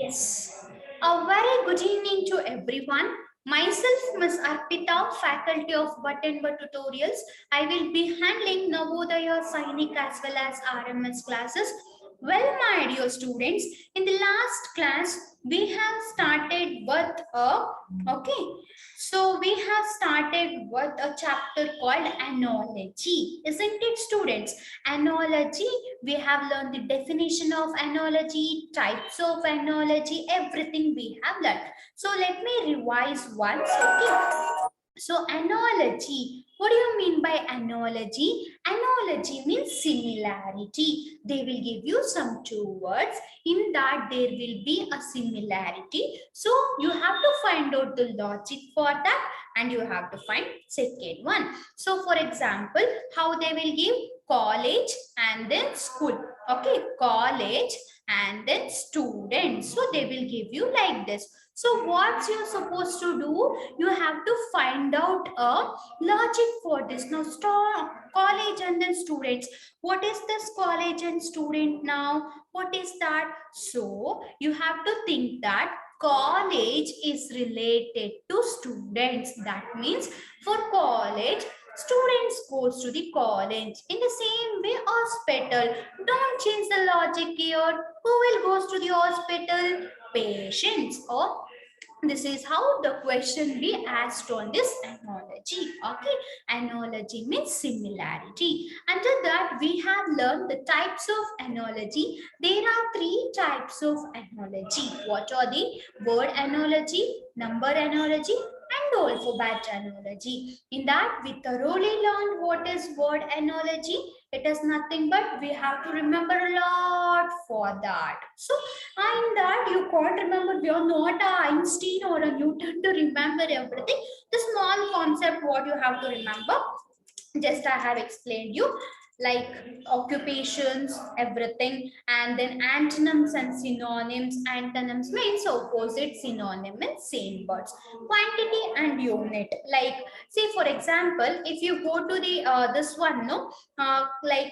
Yes. A very good evening to everyone. Myself, Ms. Arpita, faculty of Button Tutorials. I will be handling Navodaya, Sainik as well as RMS classes. Well, my dear students, in the last class, we have started with a chapter called analogy, isn't it, students? Analogy, we have learned the definition of analogy, types of analogy, everything we have learned. So let me revise once, okay? So analogy, what do you mean by analogy? Analogy means similarity. They will give you some two words. In that there will be a similarity. So you have to find out the logic for that and you have to find second one. So for example, how they will give college and then school. Okay, college and then students. So they will give you like this. So what you're supposed to do, you have to find out a logic for this. Now college and then students. What is this college and student now? What is that? So you have to think that college is related to students. That means for college, students goes to the college. In the same way, hospital. Don't change the logic here. Who will goes to the hospital? Patients. Or this is how the question be asked on this analogy. Okay, analogy means similarity. Under that, we have learned the types of analogy. There are three types of analogy. What are the word analogy, number analogy, and alphabet analogy? In that, we thoroughly learned what is word analogy. It is nothing but we have to remember a lot for that. So and that you can't remember, we are not a Einstein or a Newton to remember everything. The small concept what you have to remember, just I have explained you, like occupations, everything, and then antonyms and synonyms. Antonyms means opposite, synonym means same words. Quantity and unit, like say for example, if you go to the this one, no, like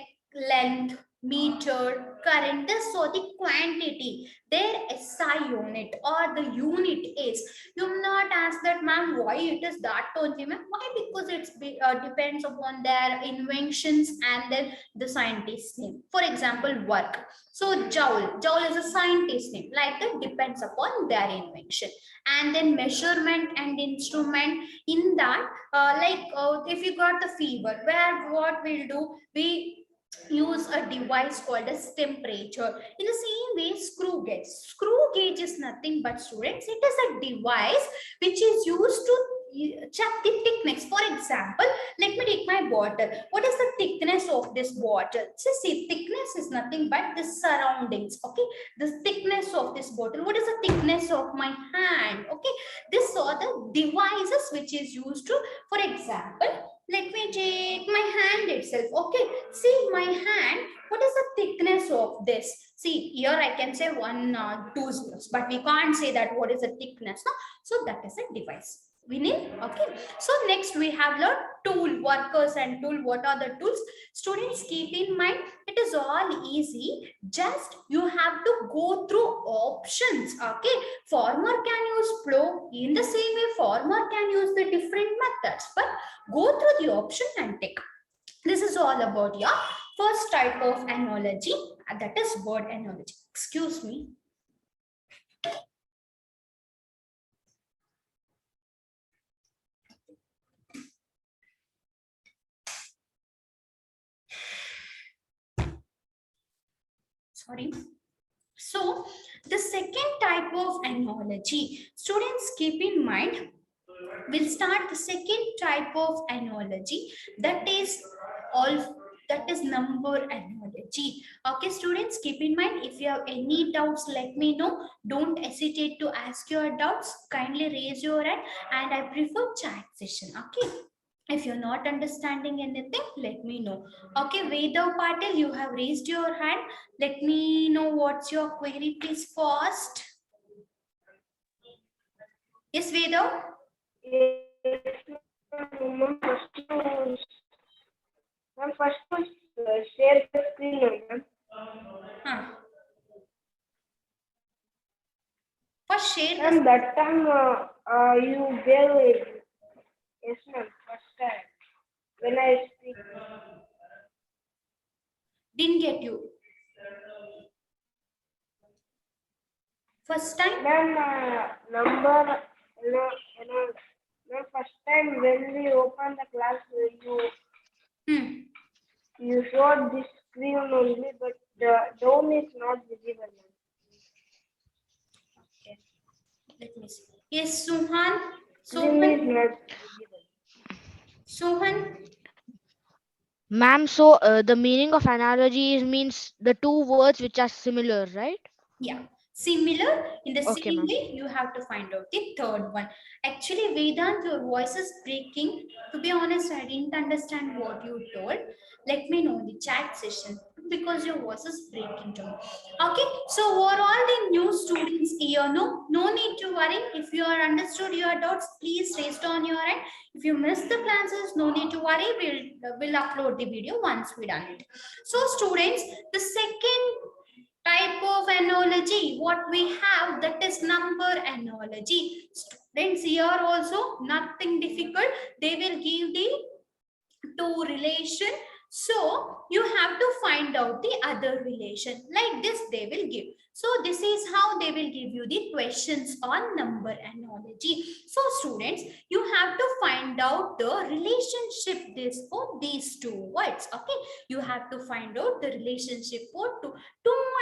length, meter, current, this so the quantity, their SI unit or the unit is. You will not ask that, ma'am, why it is that only, ma'am? Why? Because it's depends upon their inventions and then the scientist's name. For example, work. So Joule is a scientist name. Like that depends upon their invention. And then measurement and instrument. In that, if you got the fever, where what we'll do, we use a device called as temperature. In the same way, screw gauge. Screw gauge is nothing but, students, it is a device which is used to check the thickness. For example, let me take my bottle. What is the thickness of this bottle? So see, thickness is nothing but the surroundings. Okay, the thickness of this bottle. What is the thickness of my hand? Okay, this are the devices which is used to, for example, let me take my hand itself. Okay, see my hand, what is the thickness of this? See here I can say 2 zeros, but we can't say that what is the thickness, no? So that is a device we need. Okay, so next we have learned tool, workers and tool. What are the tools? Students, keep in mind, it is all easy, just you have to go through options. Okay, farmer can use plow, in the same way farmer can use the different methods, but go through the option and take. This is all about your first type of analogy, that is word analogy. Excuse me. Sorry. So the second type of analogy, students, keep in mind, we'll start the second type of analogy, that is all, that is number analogy. Okay, students, keep in mind, if you have any doubts, let me know. Don't hesitate to ask your doubts. Kindly raise your hand and I prefer chat session. Okay, if you're not understanding anything, let me know. Okay, Vedav Patil, you have raised your hand. Let me know what's your query, please, first. Yes, Vedav? First share the screen, ma'am. Huh. share the. And that time you gave it. Yes, ma'am. First time when I speak. Didn't get you. First time? Ma'am, number, ma'am, first time when we open the class, you showed this screen only, but the dome is not visible. Okay. Let me see. Yes, Suhan. Screen is Sohan. not visible. Sohan. Ma'am, so the meaning of analogy is means the two words which are similar, right? Yeah. Similar, in the Okay, same ma'am. way, you have to find out the third one. Actually, Vedant, your voice is breaking. To be honest, I didn't understand what you told. Let me know in the chat session because your voice is breaking to me. Okay, so overall, the new students here, no need to worry. If you are understood your doubts, please raise down your hand. If you missed the classes, no need to worry. We'll upload the video once we done it. So, students, the second type of analogy what we have, that is number analogy. Students, here also nothing difficult. They will give the two relation, so you have to find out the other relation. Like this they will give. So this is how they will give you the questions on number analogy. So students, you have to find out the relationship this for these two words. Okay, you have to find out the relationship for 2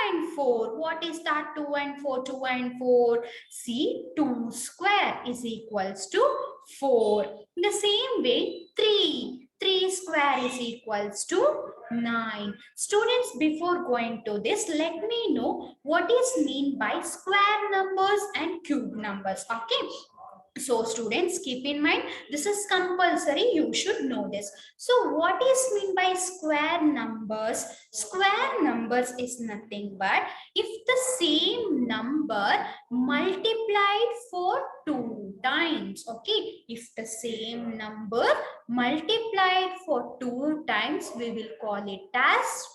and 4. What is that? 2 and 4. 2 and 4, see, 2 square is equals to 4. In the same way, 3 square is equals to 9. Students, before going to this, let me know what is mean by square numbers and cube numbers. Okay. So students, keep in mind, this is compulsory. You should know this. So what is mean by square numbers? Square numbers is nothing but if the same number multiplied for 2 times. Okay, if the same number multiplied for 2 times, we will call it as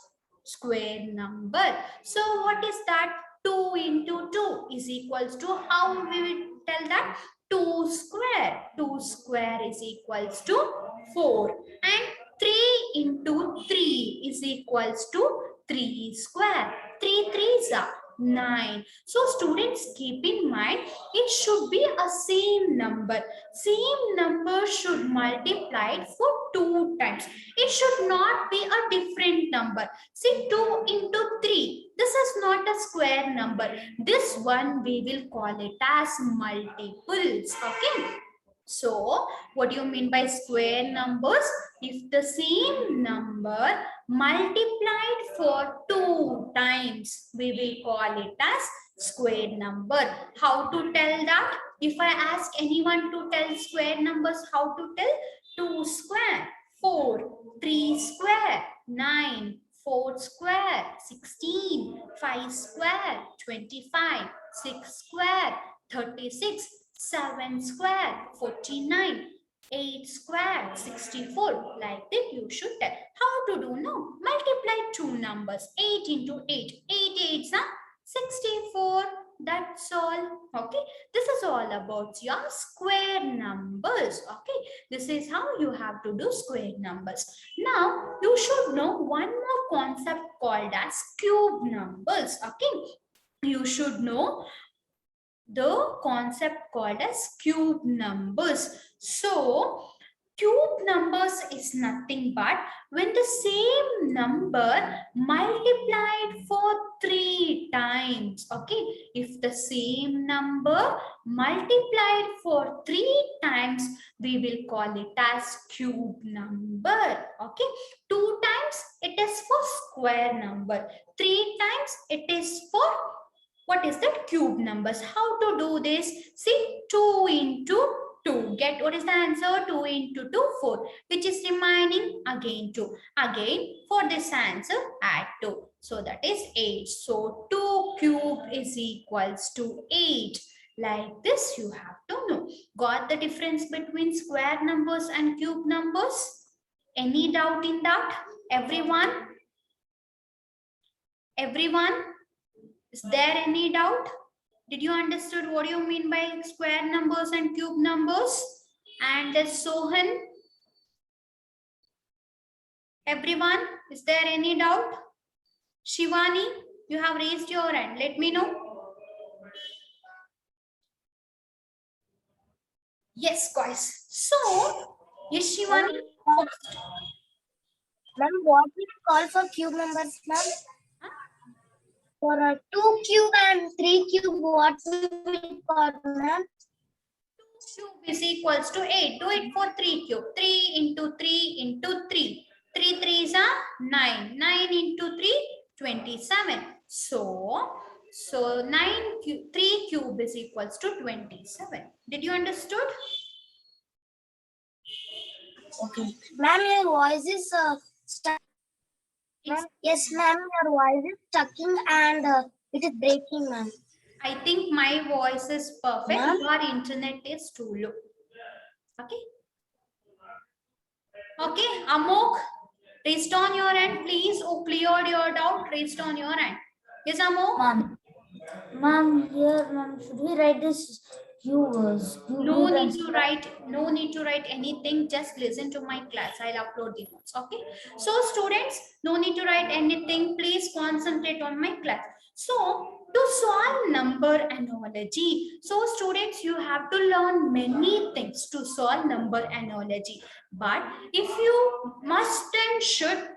square number. So what is that? 2 into 2 is equals to, how we will tell that? 2 square. 2 square is equals to 4. And 3 into 3 is equals to 3 square. 3 threes are 9. So students, keep in mind, it should be a same number. Same number should multiply for 2 times. It should not be a different number. See, 2 into 3. This is not a square number. This one we will call it as multiples. Okay. So, what do you mean by square numbers? If the same number multiplied for 2 times, we will call it as square number. How to tell that? If I ask anyone to tell square numbers, how to tell? 2 square, 4, 3 square, 9, 4 square, 16, 5 square, 25, 6 square, 36, 7 square, 49, 8 square, 64. Like that you should tell. How to do? No. Multiply two numbers. 8 into 8. 8 8s are 64. That's all. Okay. This is all about your square numbers. Okay. This is how you have to do square numbers. Now, you should know one more concept called as cube numbers. Okay. You should know the concept called as cube numbers. So, cube numbers is nothing but when the same number multiplied for 3 times. Okay, if the same number multiplied for 3 times, we will call it as cube number. Okay, 2 times it is for square number, 3 times it is for, what is that? Cube numbers. How to do this? See, 2 into 2. Get what is the answer? 2 into 2, 4. Which is remaining? Again 2. Again, for this answer, add 2. So that is 8. So 2 cube is equals to 8. Like this, you have to know. Got the difference between square numbers and cube numbers? Any doubt in that? Everyone? Everyone? Is there any doubt? Did you understood what you mean by square numbers and cube numbers? And Sohan, everyone, is there any doubt? Shivani, you have raised your hand. Let me know. Yes, guys. So, yes, Shivani. First. Ma'am, what we call for cube numbers, ma'am? For a 2 cube and 3 cube, what we will call, ma'am? Cube is equals to 8. Do it for 3 cube. 3 into 3 into 3. 3 3s are 9. 9 into 3, 27. So 3 cube is equals to 27. Did you understood? Okay. Ma'am, your voice is stuck. Yes, ma'am, your voice is stucking and it is breaking, ma'am. I think my voice is perfect. Ma'am? Your internet is too low. Okay. Okay, Amok, raised on your hand, please. Oh, cleared your doubt. Raised on your hand. Yes, Amok. Ma'am, here, ma'am, should we write this cubes? No need to write. No need to write anything. Just listen to my class. I'll upload the notes. Okay. So, students, no need to write anything. Please concentrate on my class. So, to solve number analogy, so students, you have to learn many things to solve number analogy. But if you must and should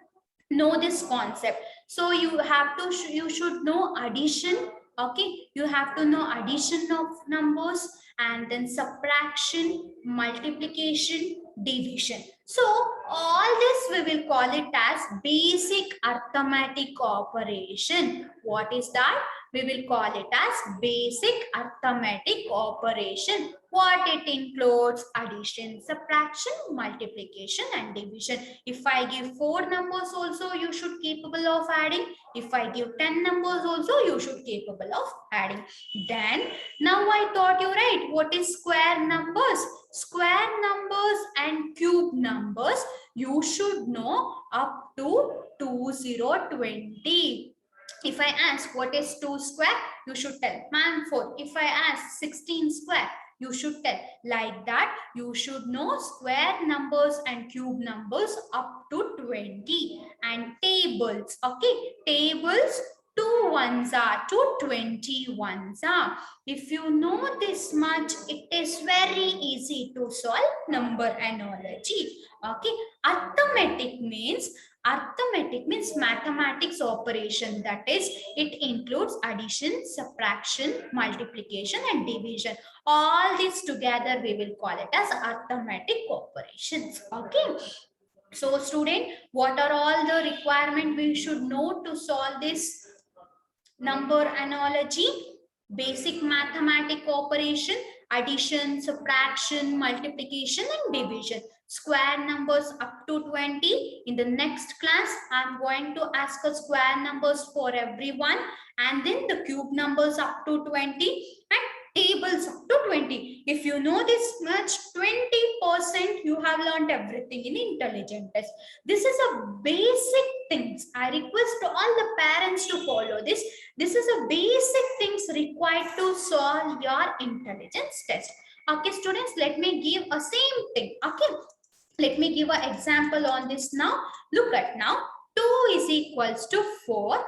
know this concept, so you have to you should know addition. Okay, you have to know addition of numbers, and then subtraction, multiplication, division. So all this we will call it as basic arithmetic operation. What is that? We will call it as basic arithmetic operation. What it includes: addition, subtraction, multiplication, and division. If I give 4 numbers also, you should capable of adding. If I give 10 numbers also, you should capable of adding. Then now I taught you, right, what is square numbers. Square numbers and cube numbers you should know up to 2020. If I ask what is 2 square, you should tell man 4. If I ask 16 square, you should tell. Like that, you should know square numbers and cube numbers up to 20. And tables, okay, tables, 2 ones are to 20 ones are. If you know this much, it is very easy to solve number analogy. Okay, arithmetic means mathematics operation. That is, it includes addition, subtraction, multiplication, and division. All these together we will call it as arithmetic operations. Okay. So student, what are all the requirements we should know to solve this number analogy? Basic mathematic operation, addition, subtraction, multiplication, and division. Square numbers up to 20. In the next class, I'm going to ask a square numbers for everyone, and then the cube numbers up to 20, and tables up to 20. If you know this much, 20% you have learned everything in intelligent test. This is a basic things. I request all the parents to follow this. This is a basic things required to solve your intelligence test. Okay, students, let me give a same thing. Okay, let me give an example on this now. Look at now. 2 is equals to 4 and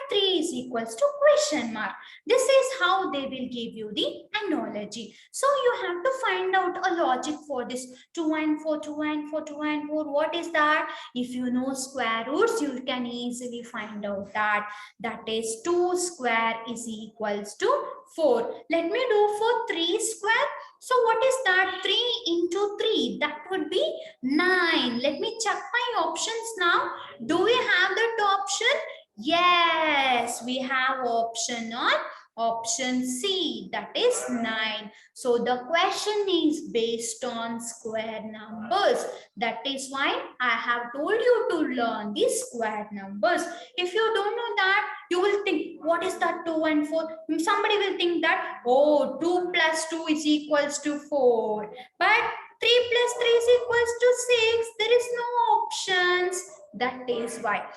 3 is equals to question mark. This is how they will give you the analogy. So you have to find out a logic for this. 2 and 4, 2 and 4, 2 and 4. What is that? If you know square roots, you can easily find out that. That is 2 square is equals to 4. Let me do for 3 square. So what is that? 3 into 3. That would be 9. Let me check my options now. Do we have that option? Yes, we have option on option C. That is 9. So the question is based on square numbers. That is why I have told you to learn the square numbers. If you don't know that, you will think, what is that 2 and 4? Somebody will think that, oh, 2 plus 2 is equals to 4. But 3 plus 3 is equals to 6. There is no options. That is why.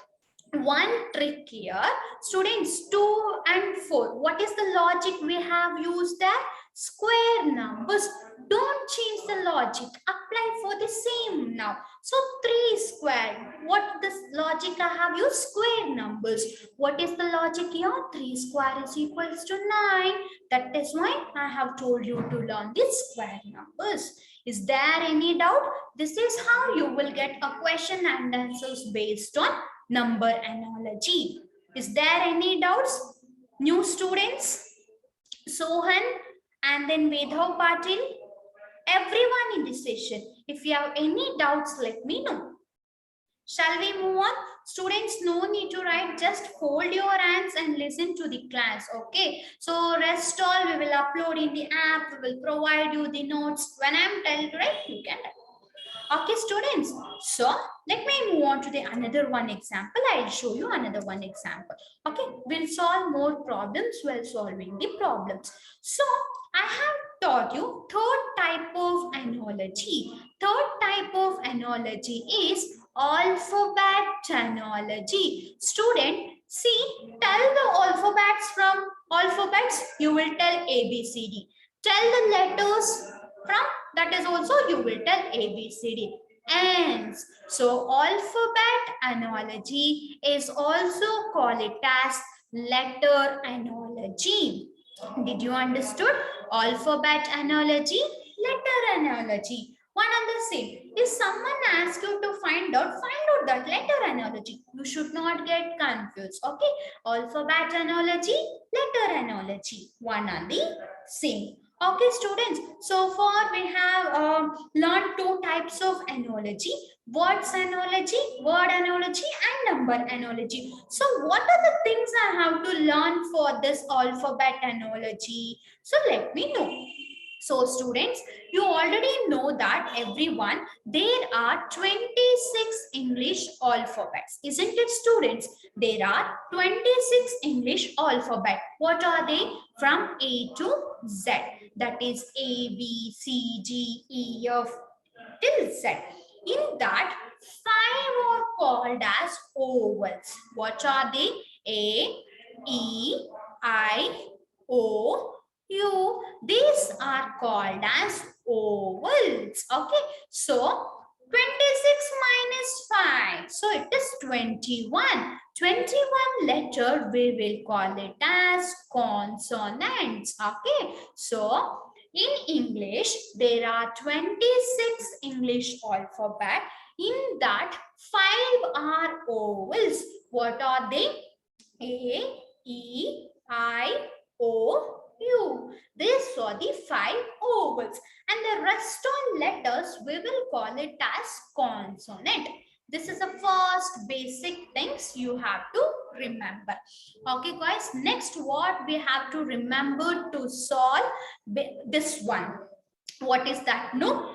one trick here. Students, 2 and 4. What is the logic we have used there? Square numbers. Don't change the logic. Apply for the same now. So 3 squared. What this logic I have used? Square numbers. What is the logic here? 3 square is equals to 9. That is why I have told you to learn the square numbers. Is there any doubt? This is how you will get a question and answers based on number analogy. Is there any doubts? New students, Sohan and then Vedhav Patil, everyone in this session. If you have any doubts, let me know. Shall we move on? Students, no need to write, just fold your hands and listen to the class, okay? So rest all we will upload in the app, we will provide you the notes. When I am telling to write, you can write. Okay, students. So let me move on to the another one example. I'll show you another one example. Okay, we'll solve more problems while solving the problems. So I have taught you third type of analogy. Third type of analogy is alphabet analogy. Student, see, tell the alphabets from alphabets. You will tell A, B, C, D. Tell the letters from that is also you will tell A, B, C, D. Ends. So alphabet analogy is also called it as letter analogy. Did you understood? Alphabet analogy, letter analogy. One and the same. If someone asks you to find out that letter analogy. You should not get confused. Okay. Alphabet analogy, letter analogy. One and the same. Okay, students. So far we have learned two types of analogy: words analogy, word analogy, and number analogy. So what are the things I have to learn for this alphabet analogy? So let me know. So students, you already know that everyone, there are 26 English alphabets. Isn't it, students? There are 26 English alphabet. What are they? From A to Z. That is A, B, C, D, E, F till Z. In that, 5 are called as ovals. What are they? A, E, I, O, U. These are called as ovals. Okay. So 26 minus 5. So it is 21. 21 letter we will call it as consonants. Okay. So in English, there are 26 English alphabet. In that, 5 are ovals. What are they? A, E, I, O, U. These are the 5 ovals. And the rest on letters, we will call it as consonant. This is the first basic things you have to remember. Okay, guys. Next, what we have to remember to solve this one. What is that? No?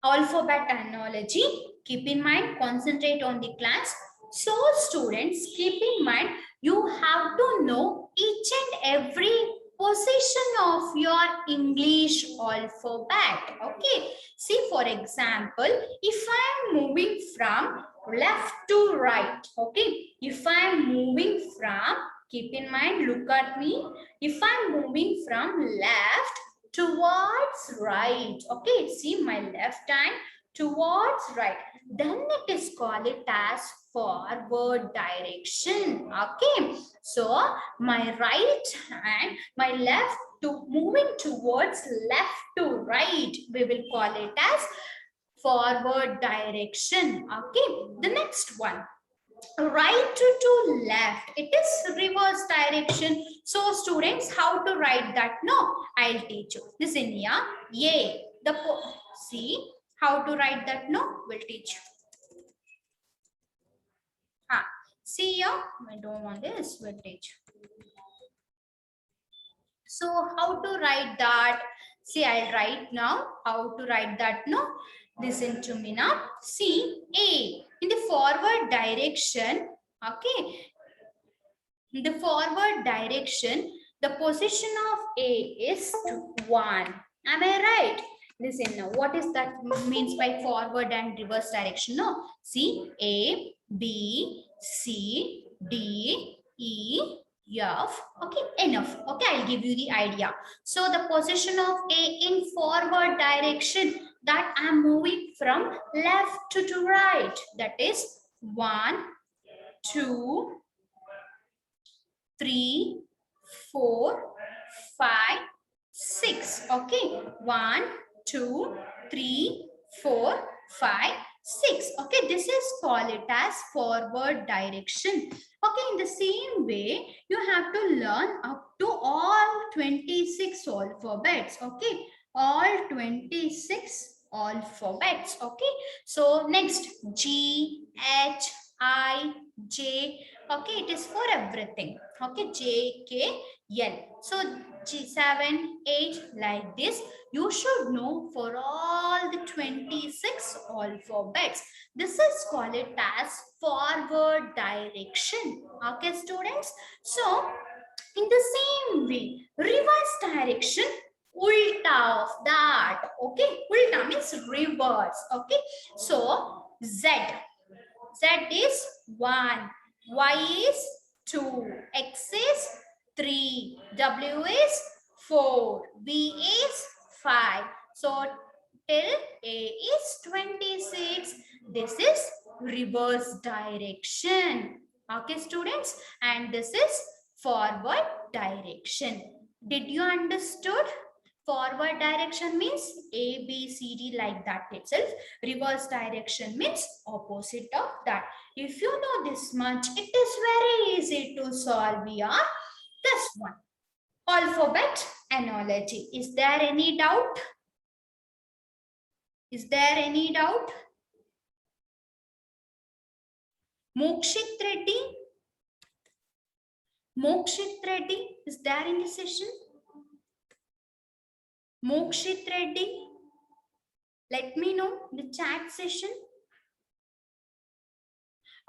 Alphabet analogy. Keep in mind, concentrate on the class. So, students, keep in mind, you have to know each and every position of your English alphabet. Okay. See, for example, if I am moving from left to right, okay, if I am moving from, keep in mind, look at me, if I am moving from left towards right, okay, see my left hand towards right, then it is called it as forward direction. Okay, so my right hand, my left to moving towards left to right, we will call it as forward direction. Okay, the next one, right to left, it is reverse direction. So students, how to write that? No, I'll teach you. Listen here. Yeah, see how to write that? No, we'll teach you. See here, I don't want this, we'll teach you. So how to write that? See, I'll write now. How to write that? No, listen to me now. See, A in the forward direction. Okay, in the forward direction, the position of A is 1. Am I right? Listen now. What is that means by forward and reverse direction? No. See, A, B, C, D, E, F. Okay, enough. Okay, I'll give you the idea. So the position of A in forward direction, that I'm moving from left to right. That is 1, 2, 3, 4, 5, 6. Okay, 1, 2, 3, 4, 5, 6. Okay, this is called it as forward direction. Okay, in the same way, you have to learn up to all 26 alphabets. Okay, all 26 alphabets. Okay, so next G, H, I, J. Okay, it is for everything. Okay, J, K, L. So G7, 8 like this. You should know for all the 26 alphabets. This is called it as forward direction. Okay, students. So in the same way, reverse direction, ulta of that. Okay, ulta means reverse. Okay, so Z. Z is 1, Y is 2, X is 3, W is 4, B is 5. So till A is 26. This is reverse direction. Okay, students, and this is forward direction. Did you understood? Forward direction means A, B, C, D like that itself. Reverse direction means opposite of that. If you know this much, it is very easy to solve here. This one, alphabet analogy. Is there any doubt? Is there any doubt? Mokshit Reddy? Mokshit Reddy, is there in the session? Mokshit Reddy? Let me know in the chat session.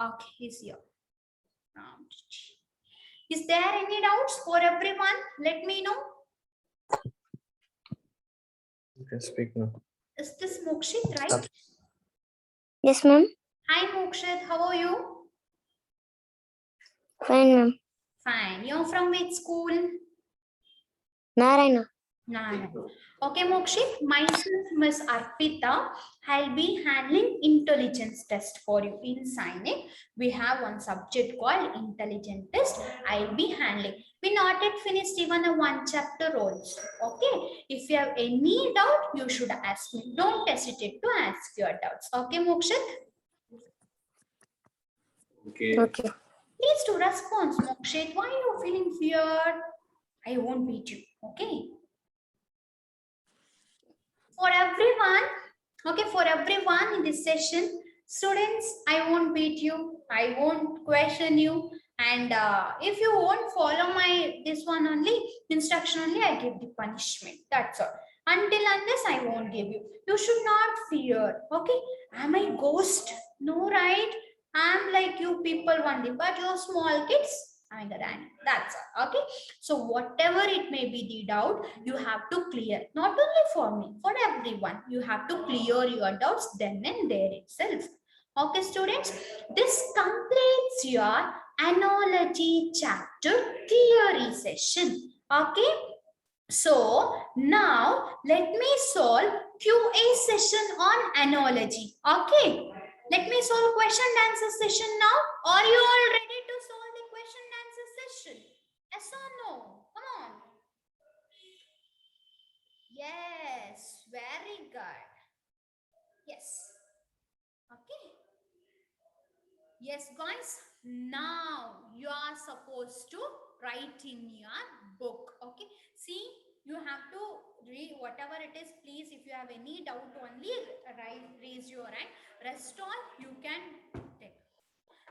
Okay, he's here. Is there any doubts for everyone? Let me know. You can speak now. Is this Mokshit, right? Yes, ma'am. Hi, Mokshit. How are you? Fine, ma'am. Fine. You're from which school? Narayana. Nine. Okay, Mokshit. Myself, Miss Arpita. I'll be handling intelligence test for you in signing. We have one subject called intelligence test. I'll be handling. We not yet finished even a one chapter also. Okay. If you have any doubt, you should ask me. Don't hesitate to ask your doubts. Okay, Mokshit. Okay. Okay. Please do respond, Mokshit. Why are you feeling fear? I won't beat you. Okay. For everyone, okay, for everyone in this session, students, I won't beat you. I won't question you. And if you won't follow my this one only, instruction only, I give the punishment. That's all. Until unless I won't give you. You should not fear. Okay. Am I ghost? No, right? I'm like you people only, but you're small kids. I'm the Danny. That's all. Okay. So whatever it may be the doubt, you have to clear. Not only for me, for everyone. You have to clear your doubts then and there itself. Okay, students. This completes your analogy chapter theory session. Okay. So now let me solve QA session on analogy. Okay. Let me solve question and answer session now. Are you all ready to solve the question and answer session? Yes or no? Come on. Yes, very good. Yes. Okay. Yes, guys. Now you are supposed to write in your book. Okay. See, you have to read whatever it is. Please, if you have any doubt only, raise your hand. Rest all you can take.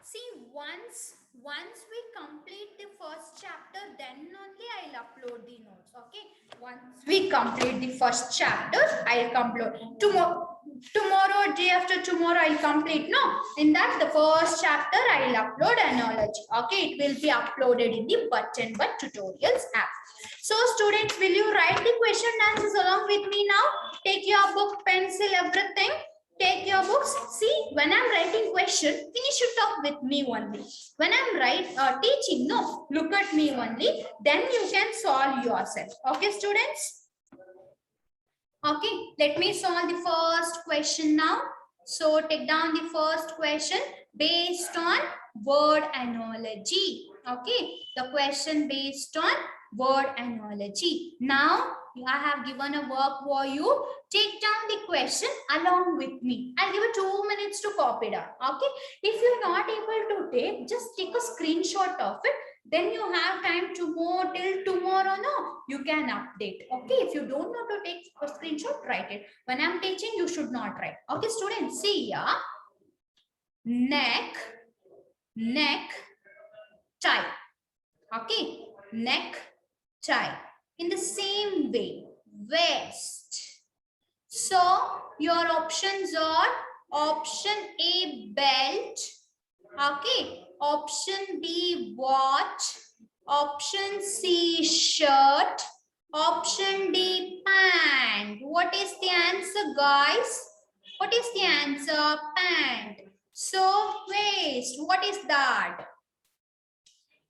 See, once we complete the first chapter, then only I'll upload the notes. Okay. Once we complete the first chapter, I'll upload. Tomorrow, day after tomorrow, I'll complete. No, in that the first chapter, I'll upload analogy. Okay, it will be uploaded in the Button But Tutorials app. So, students, will you write the question and answers along with me now? Take your book, pencil, everything. Take your books. See, when I'm writing question, finish it off with me only. When I'm teaching, no, look at me only. Then you can solve yourself. Okay, students? Okay, let me solve the first question now. So take down the first question based on word analogy. Okay, the question based on word analogy. Now I have given a work for you. Take down the question along with me. I'll give you 2 minutes to copy down. Okay, if you're not able to take, just take a screenshot of it. Then you have time till tomorrow. No, you can update. Okay, if you don't know to take a screenshot, write it. When I'm teaching, you should not write. Okay, students, see ya. Neck, tie. Okay, neck, tie. In the same way, waist. So your options are option A, belt. Okay, option B, watch. Option C, shirt. Option D, pant. What is the answer, guys? What is the answer? Pant. So waist, what is that?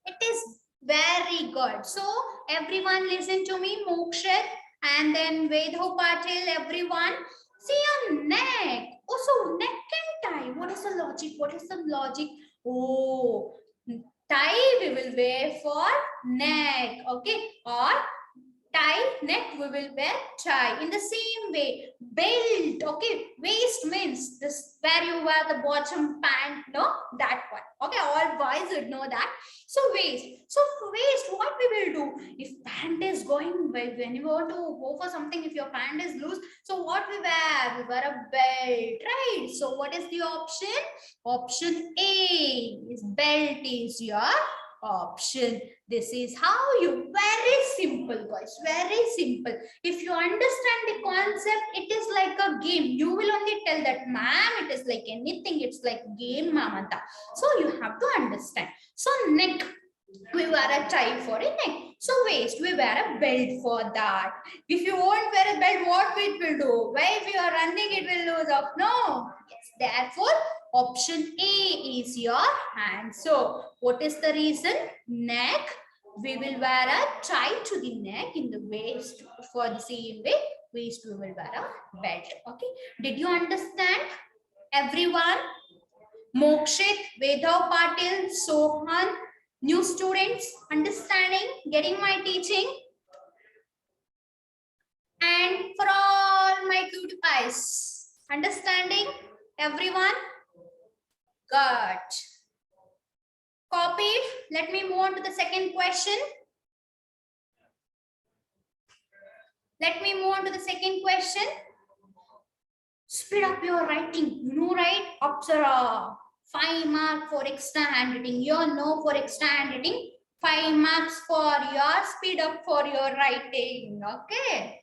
It is very good. So everyone listen to me, Mokshit and then Vedho Patil, everyone. See your neck. Oh, so neck and tie. What is the logic? What is the logic? Oh, tie we will wear for neck. Okay. Or tie, neck we will wear tie. In the same way, belt. Okay. Waist means this where you wear the bottom pant. No, that one. Okay. All boys would know that. So waist. So waist, what we will do? If pant is going, when you want to go for something, if your pant is loose, so what we wear? We wear a belt, right? So what is the option? Option A is belt is your option. This is how you, very simple guys, very simple. If you understand the concept, it is like a game. You will only tell that, ma'am, it is like anything, it's like game, mamata. So you have to understand. So neck, we wear a tie for a neck. So waist, we wear a belt for that. If you won't wear a belt, what it will do? Why if you are running, it will lose off? No. Yes, therefore, option A is your answer. What is the reason? Neck. We will wear a tie to the neck in the waist. For the same way, waist we will wear a belt. Okay. Did you understand? Everyone? Mokshit, Vedha Patil, Sohan, new students, understanding, getting my teaching? And for all my cute eyes, understanding, everyone? Good. Copied. Let me move on to the second question. Let me move on to the second question. Speed up your writing. You know, right? Apsara. 5 marks for extra handwriting. You know, for extra handwriting. 5 marks for your speed up for your writing. Okay.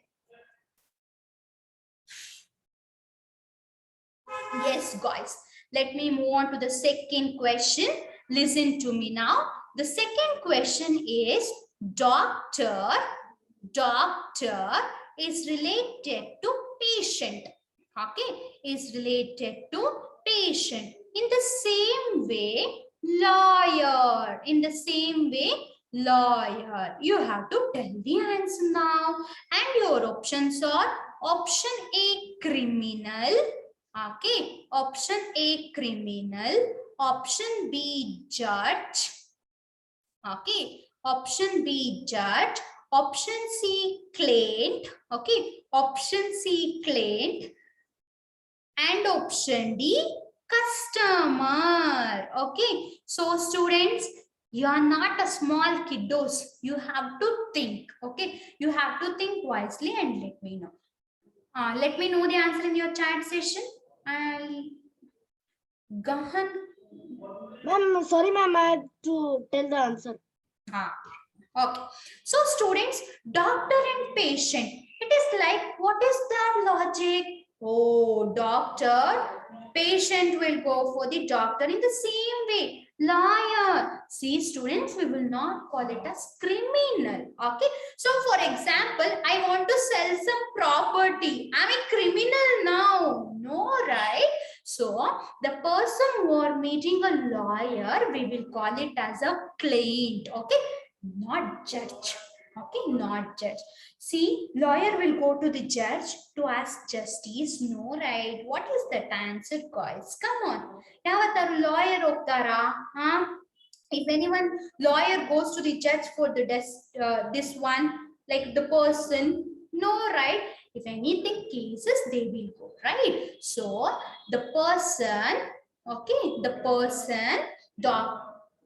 Yes, guys. Let me move on to the second question. Listen to me now. The second question is doctor. Doctor is related to patient. Okay, is related to patient. In the same way, lawyer. In the same way, lawyer. You have to tell the answer now. And your options are option A, criminal. Okay, option A, criminal. Option B, judge. Okay, option B, judge. Option C, claimant. Okay, option C, claimant. And option D, customer. Okay, so students, you are not a small kiddos. You have to think. Okay, you have to think wisely and let me know. Let me know the answer in your chat session. Gahan. Ma'am, sorry ma'am, I had to tell the answer. Okay. So students, doctor and patient. It is like, what is that logic? Oh, doctor, patient will go for the doctor in the same way. Lawyer. See, students, we will not call it as criminal. Okay. So, for example, I want to sell some property. I'm a criminal now. No, right? So the person who are meeting a lawyer, we will call it as a client. Okay, not judge. Okay, not judge. See, lawyer will go to the judge to ask justice. No, right? What is that answer, guys? Come on. Yavataru lawyer hoggtara? Huh? If anyone lawyer goes to the judge for the this one, like the person, no, right? If anything cases, they will go, right? So the person, okay, the person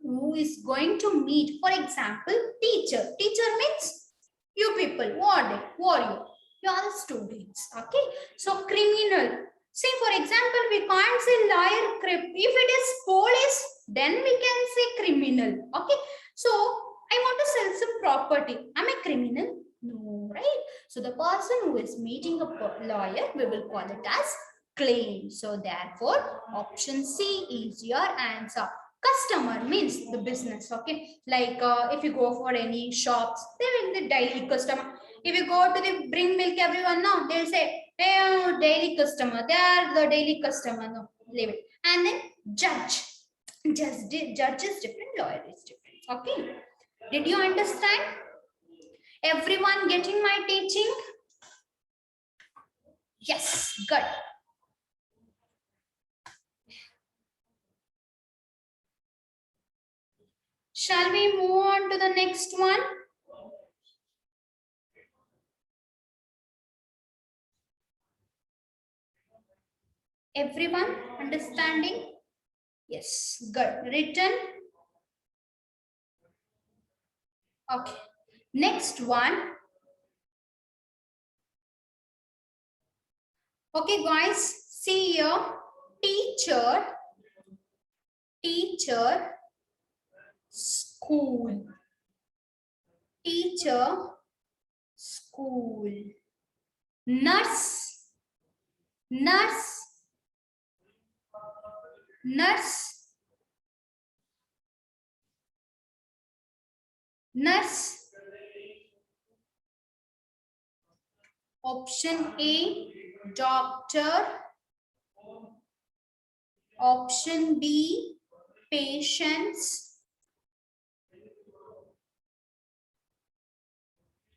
who is going to meet, for example, teacher. Teacher means you people. Who are they? Who are you? You are the students. Okay. So criminal. See, for example, we can't say liar. If it is police, then we can say criminal. Okay. So I want to sell some property. Am I criminal? No, right? So the person who is meeting a lawyer, we will call it as claim. So therefore, option C is your answer. Customer means the business. Okay, like if you go for any shops, they will be the daily customer. If you go to the bring milk, everyone now they'll say, hey, daily customer. They are the daily customer. No, leave it. And then judge. Judge is different. Lawyer is different. Okay. Did you understand? Everyone getting my teaching? Yes, good. Shall we move on to the next one? Everyone understanding? Yes, good. Written? Okay. Next one. Okay, guys, see here. Teacher, school. Teacher, school. Nurse, nurse. Option A, doctor. Option B, patients.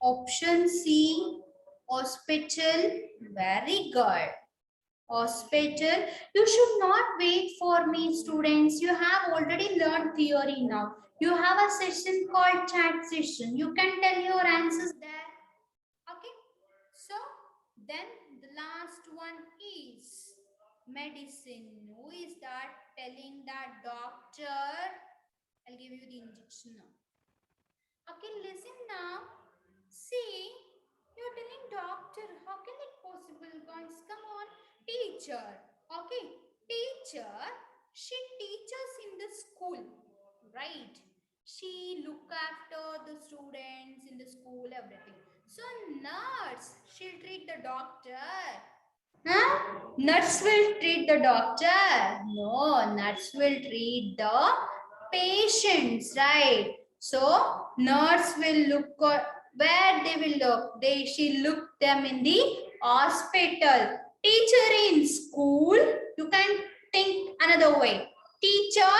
Option C, hospital. Very good. Hospital. You should not wait for me, students. You have already learned theory now. You have a session called chat session. You can tell your answers there. Okay. So then the last one is medicine. Who is that telling that doctor? I'll give you the injection now. Okay, listen now. See, you're telling doctor. How can it possible, guys? Come on. Teacher. Okay, teacher. She teaches in the school, right? She look after the students in the school, everything. So nurse, she'll treat the doctor. Huh? Nurse will treat the doctor. No, nurse will treat the patients, right? So nurse will look where they will look. She look them in the hospital. Teacher in school. You can think another way. Teacher,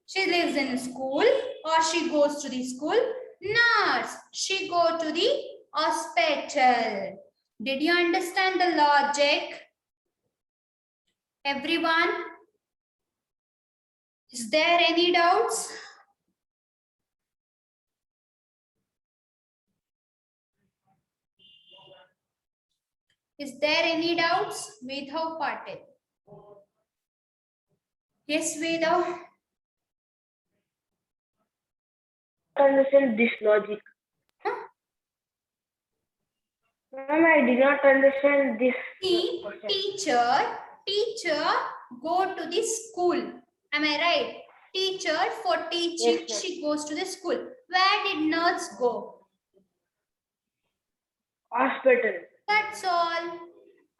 she lives in school or she goes to the school. Nurse, she go to the hospital. Did you understand the logic? Everyone? Is there any doubts? Is there any doubts? Vedha Patil. Yes, Vedha. Understand this logic. Huh? Ma'am, I did not understand this. See, teacher go to the school. Am I right? Teacher for teaching, Yes, she goes to the school. Where did nurse go? Hospital. That's all.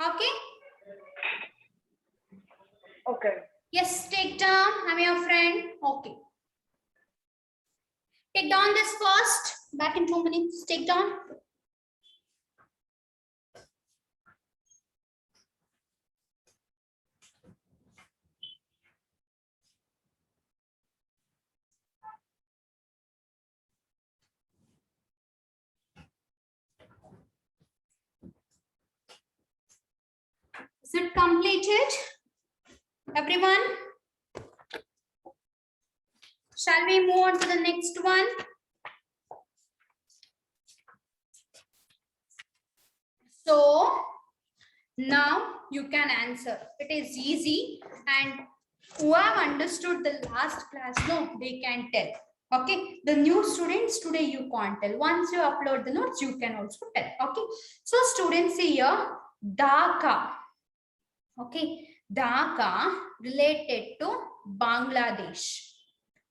Okay? Okay. Yes, take down. I'm your friend. Okay. Take down this first. Back in 2 minutes. Take down. Is it completed? Everyone? Shall we move on to the next one? So now you can answer. It is easy, and who have understood the last class, no, they can tell. Okay, the new students today you can't tell. Once you upload the notes, you can also tell. Okay, so students see here Dhaka. Okay, Dhaka related to Bangladesh.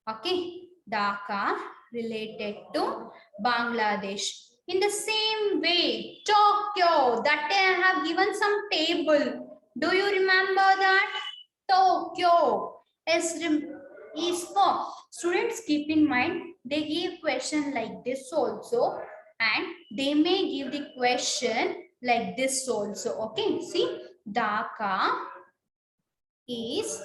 Okay, Dhaka related to Bangladesh. In the same way, Tokyo, that day I have given some table. Do you remember that? Tokyo is for students. Keep in mind, they give question like this also, and they may give the question like this also. Okay, see, Dhaka is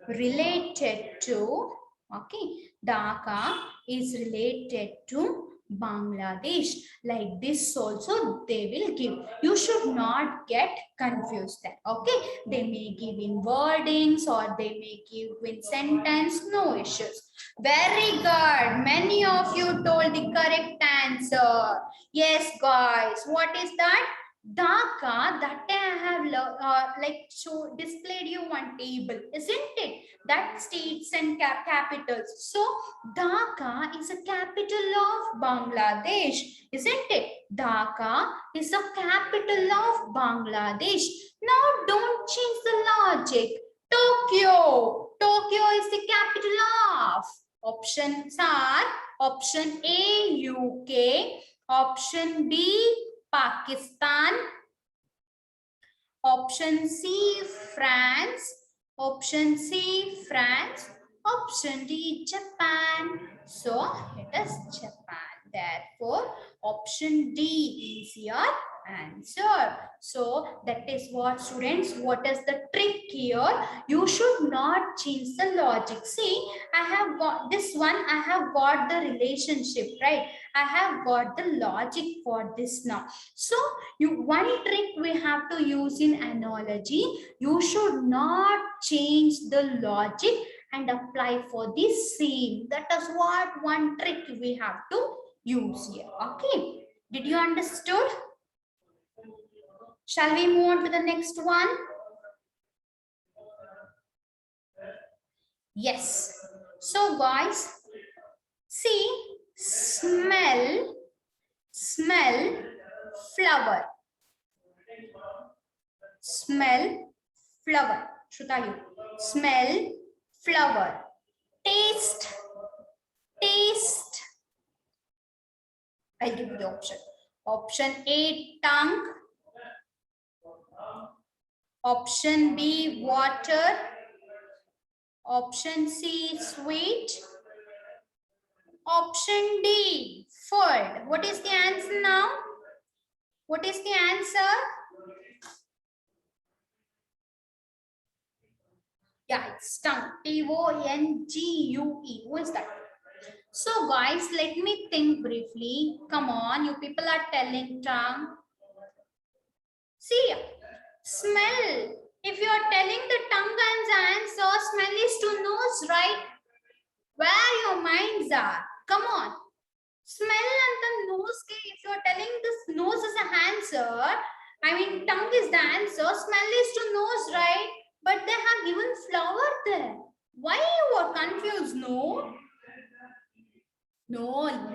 related to, okay, Dhaka is related to Bangladesh. Like this also they will give. You should not get confused there. Okay, they may give in wordings or they may give in sentence. No issues. Very good. Many of you told the correct answer. Yes, guys. What is that? Dhaka, that day I have displayed you one table, isn't it? That states and capitals. So Dhaka is a capital of Bangladesh, isn't it? Dhaka is the capital of Bangladesh. Now don't change the logic. Tokyo. Tokyo is the capital of. Options are option A, UK, option B, Pakistan, option C, France, option C, France, option D, Japan. So it is Japan. Therefore, option D is your answer. So that is what, students, what is the trick here? You should not change the logic. See, I have got this one, I have got the relationship, right? I have got the logic for this now. So one trick we have to use in analogy, you should not change the logic and apply for the same. That is what one trick we have to use here. Okay, did you understood? Shall we move on to the next one? Yes. So guys, see, smell, flower. Smell, flower. Shruta, smell, flower. Taste. I'll give you the option. Option A, tongue. Option B, water. Option C, sweet. Option D, food. What is the answer now? What is the answer? Yeah, it's tongue. T-O-N-G-U-E. Who is that? So guys, let me think briefly. Come on, you people are telling tongue. See, smell. If you are telling the tongue answer, smell is to nose, right? Where your minds are. Come on. Smell and the nose. If you are telling this nose is an answer, I mean tongue is the answer, smell is to nose, right? But they have given flower there. Why you are confused? No,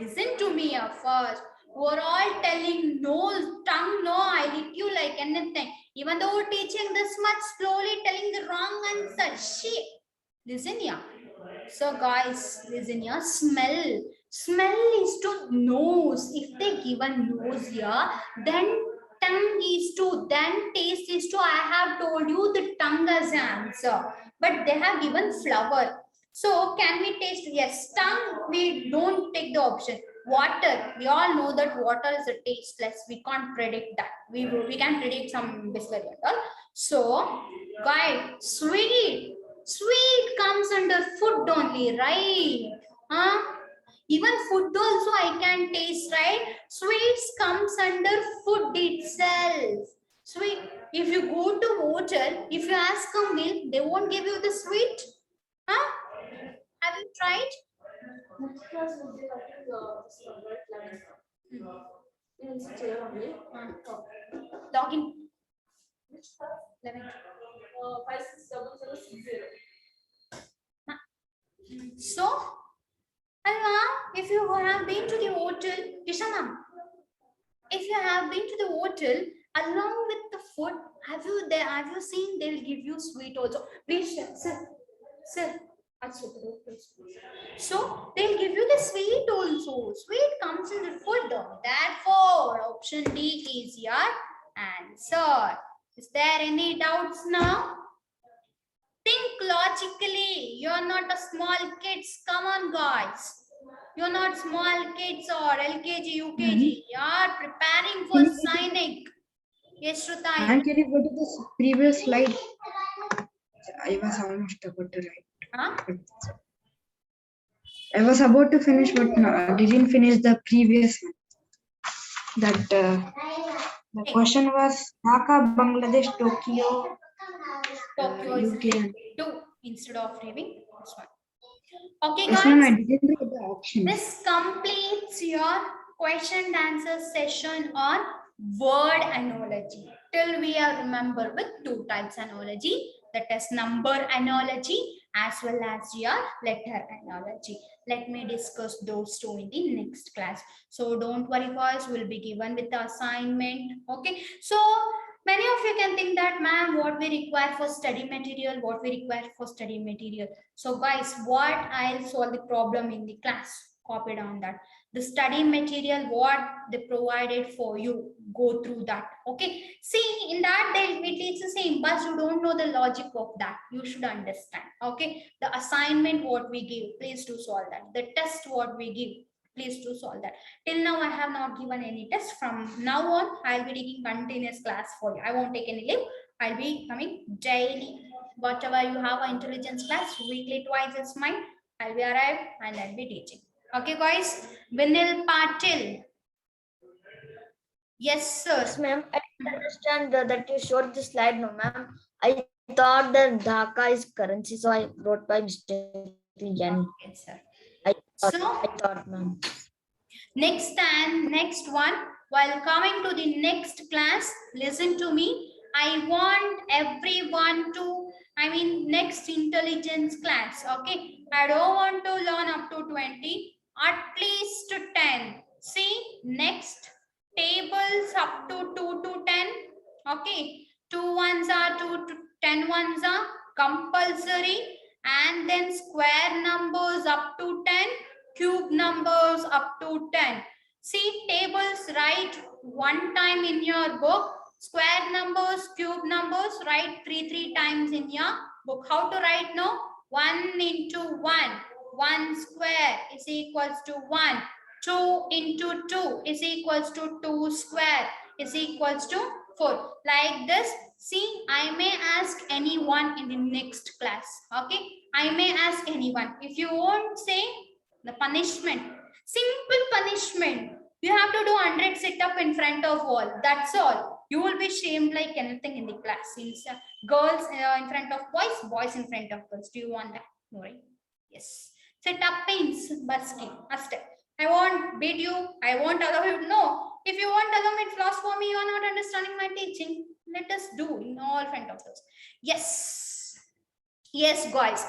listen to me first. We are all telling nose, tongue, no, I hit you like anything. Even though we're teaching this much, slowly telling the wrong answer. Shit. Listen here. So guys, listen here. Smell. Smell is to nose. If they given nose here, then tongue is to, then taste is to. I have told you the tongue as an answer. But they have given flower. So can we taste? Yes, tongue, we don't take the option. Water, we all know that water is a tasteless. We can't predict that. We can predict some biscuit and all. So, guys, sweet. Sweet comes under food only, right? Even food also I can taste, right? Sweets comes under food itself. Sweet. If you go to hotel, if you ask a milk, they won't give you the sweet. Huh? Have you tried? Log in. 11. So, Alma, if you have been to the hotel, Kishana, if you have been to the hotel, along with the food, have you seen they'll give you sweet also? Please, sir. So they'll give you the sweet also. Sweet comes in the food. Therefore, option D is your answer. Is there any doubts now? Think logically. You're not a small kids. Come on, guys. You're not small kids or LKG, UKG. You're preparing for Sainik. Yes, Shruta. Ma'am, can you go to the previous slide? I was almost about to write. Huh? I was about to finish, but no, didn't finish the previous one. That the question was Dhaka, Bangladesh, Tokyo, Tokyo is UK. 2 instead of leaving this one. Okay, Yes, ma'am, I guys. didn't read the options. This completes your question and answer session on word analogy. Till we are remember with 2 types analogy, that is number analogy as well as your letter analogy. Let me discuss those 2 in the next class. So don't worry, guys, we'll be given with the assignment. Okay, so many of you can think that, ma'am, what we require for study material, So guys, what I'll solve the problem in the class, copy down that. The study material, what they provided for you, go through that. Okay, see, in that they it's the same, but you don't know the logic of that. You should understand. Okay, the assignment what we give, please do solve that. The test what we give, please do solve that. Till now I have not given any test. From now on I'll be taking continuous class for you. I won't take any leave. I'll be coming daily. Whatever you have an intelligence class, weekly twice is mine. I'll be arrived and I'll be teaching. Okay, guys. Vinil Patil. Yes, sir. Yes, ma'am. I didn't understand that you showed the slide, no, ma'am. I thought that Dhaka is currency, so I wrote by mistake yen. Yes, sir. I So thought, ma'am. next one, while coming to the next class, listen to me. I want everyone to, next intelligence class. Okay, I don't want to learn up to 20, at least 10. See, next tables up to 2 to 10. Okay, 2 ones are 2 to 10 ones are compulsory, and then square numbers up to 10, cube numbers up to 10. See, tables, write 1 time in your book. Square numbers, cube numbers, write 3 times in your book. How to write now? 1 into 1. 1 square is equals to 1. 2 into 2 is equals to 2 square is equals to 4. Like this. See, I may ask anyone in the next class. Okay, I may ask anyone. If you won't say the punishment, simple punishment, you have to do 100 sit-up in front of wall. That's all. You will be shamed like anything in the class. Girls in front of boys, boys in front of girls. Do you want that? No, right? Yes. Sit-up means busking. I won't beat you. I won't allow you. No. If you won't allow me to floss for me, you are not understanding my teaching. Let us do in all front of us. Yes. Yes, guys.